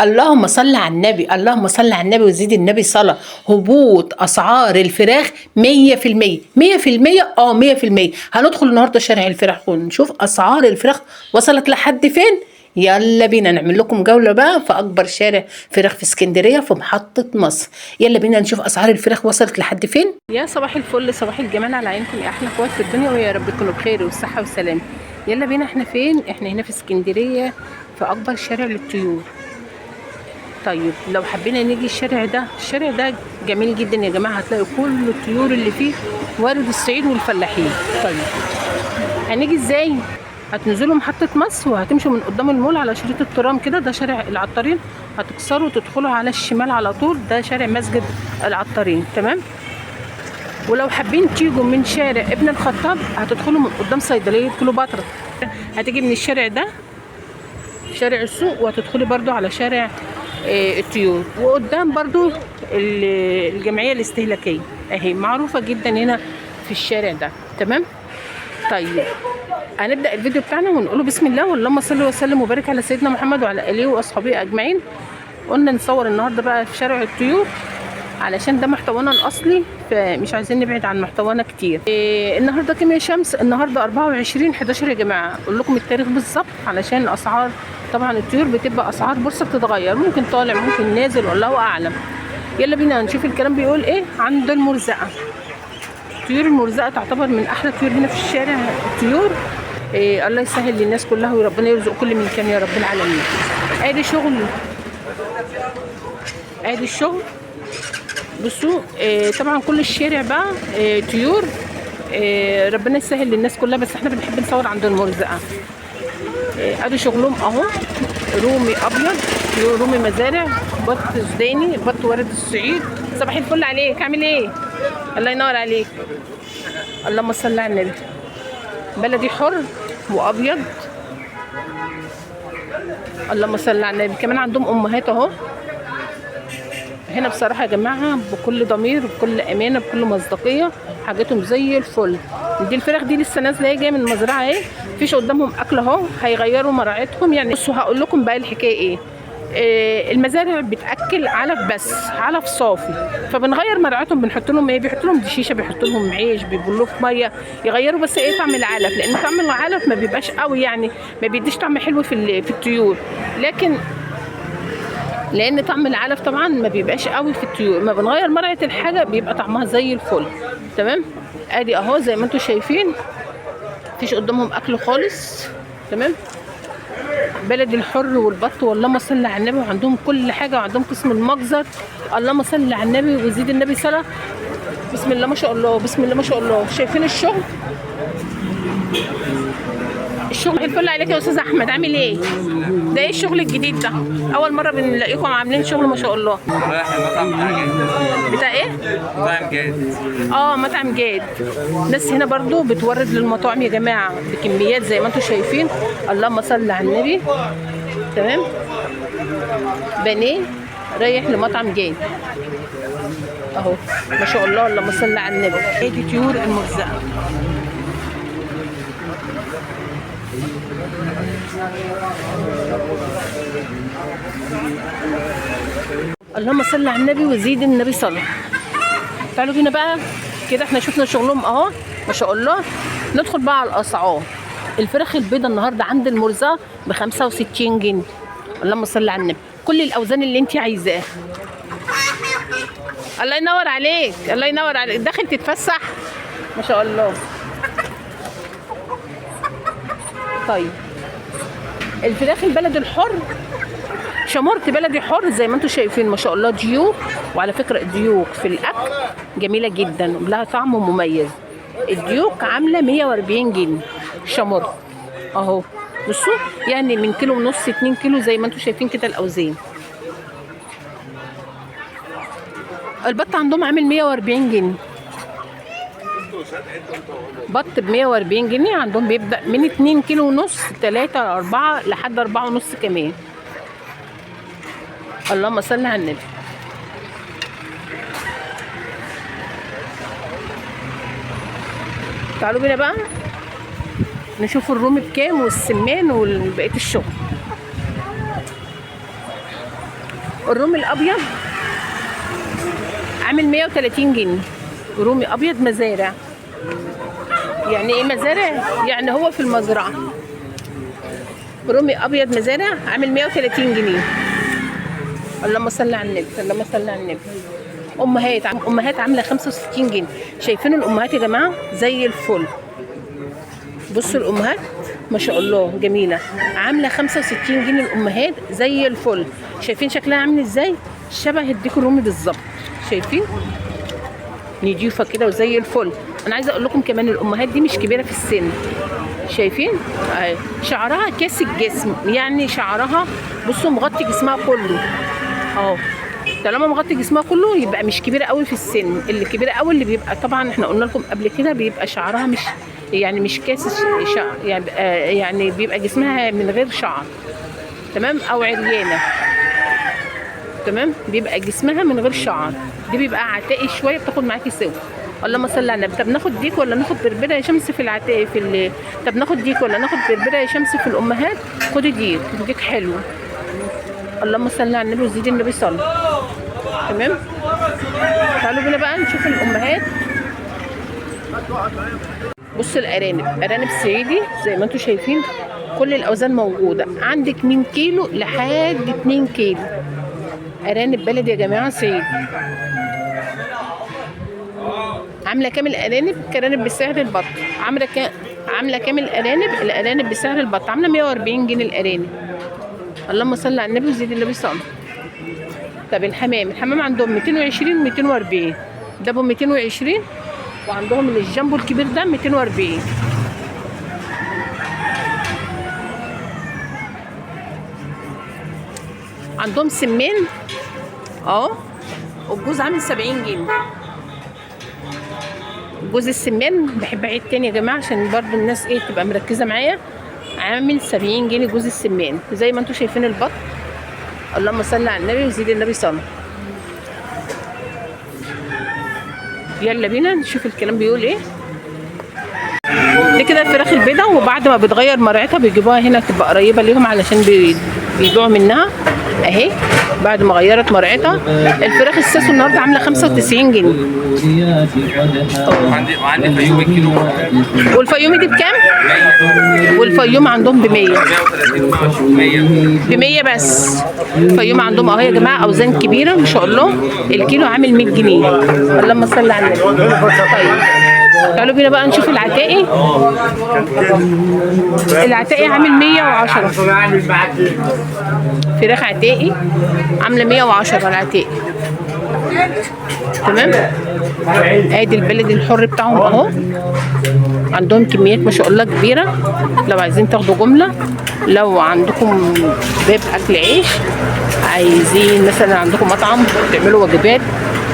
اللهم صل على النبي، اللهم صل على النبي وزيد النبي صلاة. هبوط أسعار الفراخ 100%، 100%، 100%. هندخل النهاردة شارع الفراخ ونشوف أسعار الفراخ وصلت لحد فين. يلا بينا نعمل لكم جولة بقى في أكبر شارع فراخ في اسكندرية في محطة مصر. يلا بينا نشوف أسعار الفراخ وصلت لحد فين. يا صباح الفل، صباح الجمال على عينكم يا أحلى اخوات في الدنيا، ويا رب تكونوا بخير والصحة والسلام. يلا بينا، احنا فين؟ احنا هنا في اسكندرية في أكبر شارع للطيور. طيب لو حبينا نيجي الشارع ده جميل جدا يا جماعه، هتلاقي كل الطيور اللي فيه وارد الصعيد والفلاحين. طيب هنيجي ازاي؟ هتنزلوا محطة مصر وهتمشوا من قدام المول على شريط الترام كده، ده شارع العطارين. هتكسروا وتدخلوا على الشمال على طول، ده شارع مسجد العطارين. تمام. ولو حابين تيجوا من شارع ابن الخطاب هتدخلوا من قدام صيدلية كليوباترا. هتيجي من الشارع ده شارع السوق، وهتدخلي برضو على شارع الطيور، وقدام برضو الجمعية الاستهلاكية اهي معروفة جدا هنا في الشارع ده. تمام. طيب هنبدأ الفيديو بتاعنا ونقوله بسم الله واللهم صل وسلم وبارك على سيدنا محمد وعلى آله وأصحابه أجمعين. قلنا نصور النهاردة بقى في شارع الطيور علشان ده محتوانا الأصلي، فمش عايزين نبعد عن محتوانا كتير. النهاردة كام يا شمس؟ النهاردة 24/11 يا جماعة. أقول لكم التاريخ بالظبط علشان الأسعار، طبعا الطيور بتبقى أسعار بورصة بتتغير، ممكن طالع ممكن نازل والله أعلم. يلا بينا نشوف الكلام بيقول إيه عند المرزقة. طيور المرزقة تعتبر من أحلى الطيور هنا في الشارع الطيور. الله يسهل للناس كلها وربنا يرزق كل من كان يا رب العالمين. ادي شغل، ادي الشغل. بصوا طبعا كل الشارع بقى طيور. ربنا يسهل للناس كلها، بس احنا بنحب نصور عند المرزقة. ادي شغلهم اهو، رومي ابيض، رومي مزارع، بط سوداني، بط وارد الصعيد. صباح الفل عليك، عامل ايه؟ الله ينور عليك. اللهم صل على النبي. بلدي حر وابيض. اللهم صل على النبي. كمان عندهم امهات اهو هنا بصراحه يا جماعه، بكل ضمير بكل امانه بكل مصداقيه، حاجتهم زي الفل. دي الفراخ دي لسه نازله اهي، جايه من المزرعه اهي، مفيش قدامهم اكل اهو، هيغيروا مراعيتهم يعني. بصوا هقول لكم بقى الحكايه ايه. المزارع بتاكل علف، بس علف صافي، فبنغير مرعاتهم، بنحط لهم ايه، بيحط لهم دشيشه، بيحط لهم عيش، بيبلوه في ميه، يغيروا بس ايه طعم العلف، لان طعم العلف ما بيبقاش قوي يعني، ما بيديش طعم حلو في الطيور. لان طعم العلف طبعا ما بيبقاش قوي في الطيور، ما بنغير مرعه الحاجه بيبقى طعمها زي الفل. تمام. ادي اهو زي ما انتم شايفين، مفيش قدامهم اكل خالص. تمام. بلد الحر والبط واللهم صل على النبي، وعندهم كل حاجه، وعندهم قسم المجزر. اللهم صل على النبي وزيد النبي صلاه. بسم الله ما شاء الله، بسم الله ما شاء الله. شايفين الشغل؟ الشغل الفل عليك يا استاذ احمد، عامل ايه؟ ده ايه الشغل الجديد ده؟ اول مره بنلاقيكم عاملين شغل ما شاء الله. رايح المطعم بتاع جاد. بتاع ايه؟ مطعم جاد. مطعم جاد. ناس هنا برضو بتورد للمطاعم يا جماعه بكميات زي ما انتم شايفين. اللهم صل على النبي. تمام. بانيه رايح لمطعم جاد اهو ما شاء الله. اللهم صل على النبي. ادي طيور المرزقه. اللهم صل على النبي وزيد النبي صلاه. تعالوا بينا بقى كده، احنا شفنا شغلهم اهو ما شاء الله. ندخل بقى على الاسعار. الفراخ البيضه النهارده عند المرزقه ب 65 جنيه. اللهم صل على النبي. كل الاوزان اللي انت عايزاها. الله ينور عليك، الله ينور عليك. داخل تتفسح ما شاء الله. طيب الفراخ البلد الحر، شمرت بلدي حر زي ما انتم شايفين ما شاء الله. ديوك، وعلى فكره الديوك في الاكل جميله جدا ولها طعم مميز. الديوك عامله 140 جنيه شمرت اهو. بصوا يعني من كيلو ونص 2 كيلو زي ما انتم شايفين كده الاوزان. البط عندهم عامل 140 جنيه. بط ب 140 جنيه عندهم، بيبدأ من 2 كيلو ونص 3 4 لحد 4 ونص كمان. اللهم صل على النبي. تعالوا بينا بقى نشوف الرومي بكام والسمان وبقية الشغل. الرومي الابيض عامل 130 جنيه. رومي ابيض مزارع. يعني ايه مزارع؟ يعني هو في المزرعه. رومي ابيض مزارع عامل 130 جنيه. اللهم صل على النبي، اللهم صل على النبي. امهات عامله 65 جنيه. شايفين الامهات يا جماعه زي الفل. بصوا الامهات ما شاء الله جميله، عامله 65 جنيه الامهات زي الفل. شايفين شكلها عامل ازاي؟ شبه الديك الرومي بالظبط. شايفين نضيفه كده وزي الفل. انا عايزه اقول لكم كمان الامهات دي مش كبيره في السن. شايفين شعرها كاس الجسم، يعني شعرها بصوا مغطي جسمها كله اهو. طالما مغطي جسمها كله يبقى مش كبيره قوي في السن. اللي كبيره قوي اللي بيبقى طبعا احنا قلنا لكم قبل كده بيبقى شعرها مش كاس شعر، يعني بيبقى جسمها من غير شعر، تمام، او عريانه، تمام، بيبقى جسمها من غير شعر. دي بيبقى عتائي شويه بتاخد معاكي سوا. اللهم صل على النبي. طب ناخد ديك ولا ناخد بربره يا شمس في العتائي طب ناخد ديك ولا ناخد بربره يا شمس في الامهات؟ خدي ديك، ديك حلو. اللهم صل على النبي وزيد النبي صلى. تمام. تعالوا بينا بقى نشوف الامهات. بصوا الارانب، ارانب صعيدي زي ما انتم شايفين كل الاوزان موجوده. عندك من كيلو لحد 2 كيلو. ارانب بلدي يا جماعه صعيدي. عامله كام الارانب؟ كارانب بسعر البط. عامله كام الارانب بسعر البط؟ عامله 140 جنيه الارانب. اللهم صل على النبي وزيد النبي صلى. طب الحمام عندهم 220 و 240. ده ابو 220، وعندهم الجامبو الكبير ده 240. عندهم سمان والجوز عامل 70 جنيه. جوز السمان بحب اعيد تاني يا جماعه عشان برضو الناس تبقى مركزه معايا. عامل 70 جنيه جوز السمان زي ما انتم شايفين البط. اللهم صل على النبي وزيد النبي صلى. يلا بينا نشوف الكلام بيقول ايه. دي كده الفراخ البيضاء، وبعد ما بتغير مرعتها بيجيبوها هنا تبقى قريبه ليهم علشان بيبيعوا منها اهي. بعد ما غيرت مرعتها الفراخ الساسو النهارده عامله 95 جنيه. وعندي فيومي كيلو. والفيومي دي بكام؟ 100. والفيوم عندهم ب 100. 100 بس. الفيوم عندهم اهو يا جماعه اوزان كبيره ما شاء الله. الكيلو عامل 100 جنيه. اللهم صل على النبي. طيب تعالوا بينا بقى نشوف العتائي. العتائي عامل 110. فراخ عتائي عامله 110 العتائي. تمام. ادي البلد الحر بتاعهم اهو. عندهم كميات ما شاء الله كبيره. لو عايزين تاخدوا جمله، لو عندكم باب اكل عيش، عايزين مثلا عندكم مطعم تعملوا وجبات،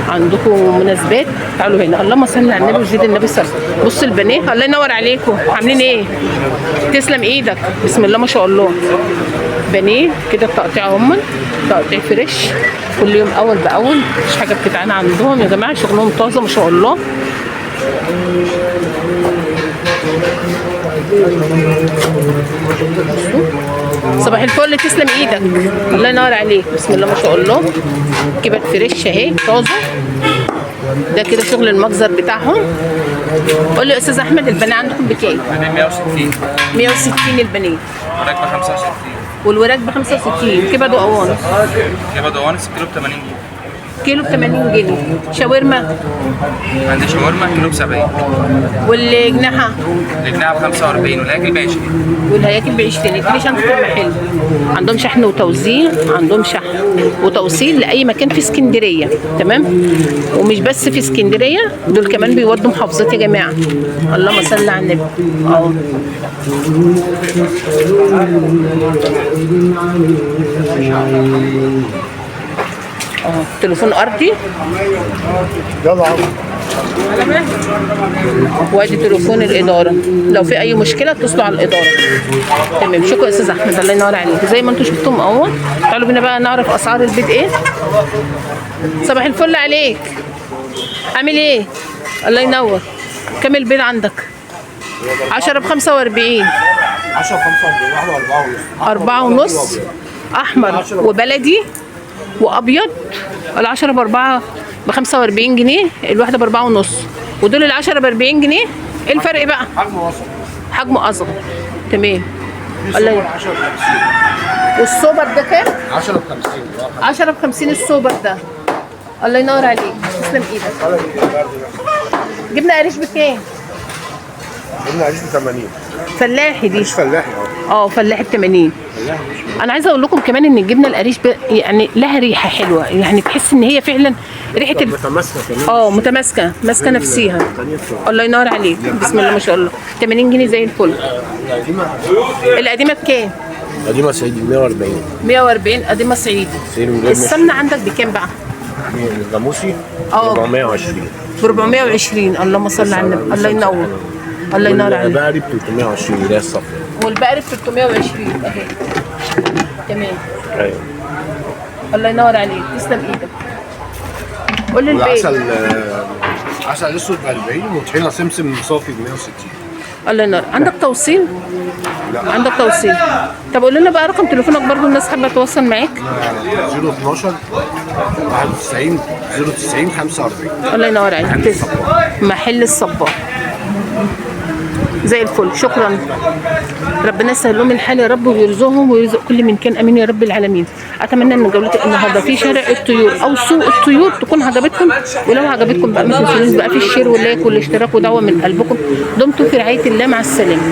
عندكم مناسبات، تعالوا هنا. اللهم صل على النبي وزيد النبي صلى. بصوا البنات الله ينور عليكم، عاملين ايه؟ تسلم ايدك، بسم الله ما شاء الله. بانيه كده التقطيع هم تقطيع فريش كل يوم اول باول، مفيش حاجه بتتعانى عندهم يا جماعه، شغلهم طازه ما شاء الله. صباح الفل، تسلم ايدك، الله ينور عليك، بسم الله ما شاء الله. كبد فريش اهي طازه. ده كده شغل المجزر بتاعهم. قول لي يا استاذ احمد البانيه عندكم بكام؟ 160. 160 البانيه. وراك ب 65. والوراك ب 65. كبد وقوانص. كبد وقوانص كيلو ب 80 جنيه. كيلو ب 80 جنيه. شاورما؟ عندي شاورما كيلو ب 70. والجناحه؟ الجناحه ب 45 والهياكل ب 20. والهياكل ب 20. اديني شنطه المحل. عندهم شحن وتوزيع، عندهم شحن وتوصيل لاي مكان في اسكندريه، تمام؟ ومش بس في اسكندريه، دول كمان بيودوا محافظات يا جماعه. اللهم صل على النبي. تليفون ارضي. وادي تليفون الاداره، لو في اي مشكله اتصلوا على الاداره. تمام، شكرا يا استاذ احمد، الله ينور عليك. زي ما انتم شفتم اهو. تعالوا بينا بقى نعرف اسعار البيض ايه. صباح الفل عليك، عامل ايه؟ الله ينور. كام البيض عندك؟ 10 ب 45. 10 ب 45. 4 ونص. 4 ونص. احمر وبلدي وابيض. العشرة باربعة ب45 جنيه، الواحده باربعة ونص، ودول العشرة ب40 جنيه. ايه الفرق بقى؟ حجم وسط. حجمه اصغر. تمام. في الله سوبر ي- 10 ب50. والسوبر ده كام؟ 10 ب50. 10 ب50 السوبر ده. الله ينور عليك، تسلم ايدك. جبنه قريش بكام؟ قلنا عيش ب 80. فلاحي دي. مش فلاحي فلاحي ب 80. فلاحي مش انا عايزه اقول لكم كمان ان الجبنه القريش يعني لها ريحه حلوه، يعني تحس ان هي فعلا ريحه متماسكه كمان. متماسكه، ماسكه نفسيها. التانية بتبقى. الله ينور عليك، بسم الله ما شاء الله. 80 جنيه زي الفل. القديمه بكام؟ قديمه صعيدي 140. 140 قديمه صعيدي. سعر ولاد السمنه عندك بكام بقى؟ الجاموسي اه. 420. ب 420. اللهم صل على النبي، الله ينور. الله ينور عليك. والبقري ب 320 اللي هي الصفرا. والبقري ب 320 اهي. تمام. ايوه. الله ينور عليك، تسلم ايدك. قول لي الباقي. والعسل عسل اسود ب 40 وطحينه سمسم صافي ب 160. الله ينور. عندك توصيل؟ لا. عندك توصيل. طب قول لنا بقى رقم تليفونك برضو، الناس حابه تتواصل معاك. 012 91 090 45. الله ينور عليك. محل الصباح. زي الفل. شكرا. ربنا يسهل لهم الحال يا رب، ويرزقهم ويرزق كل من كان امين يا رب العالمين. اتمنى ان جولتي النهارده في شارع الطيور او سوق الطيور تكون عجبتكم، ولو عجبتكم بقى ما تنسونوش بقى في الشير واللايك والاشتراك ودعوه من قلبكم. دمتم في رعايه الله، مع السلامه.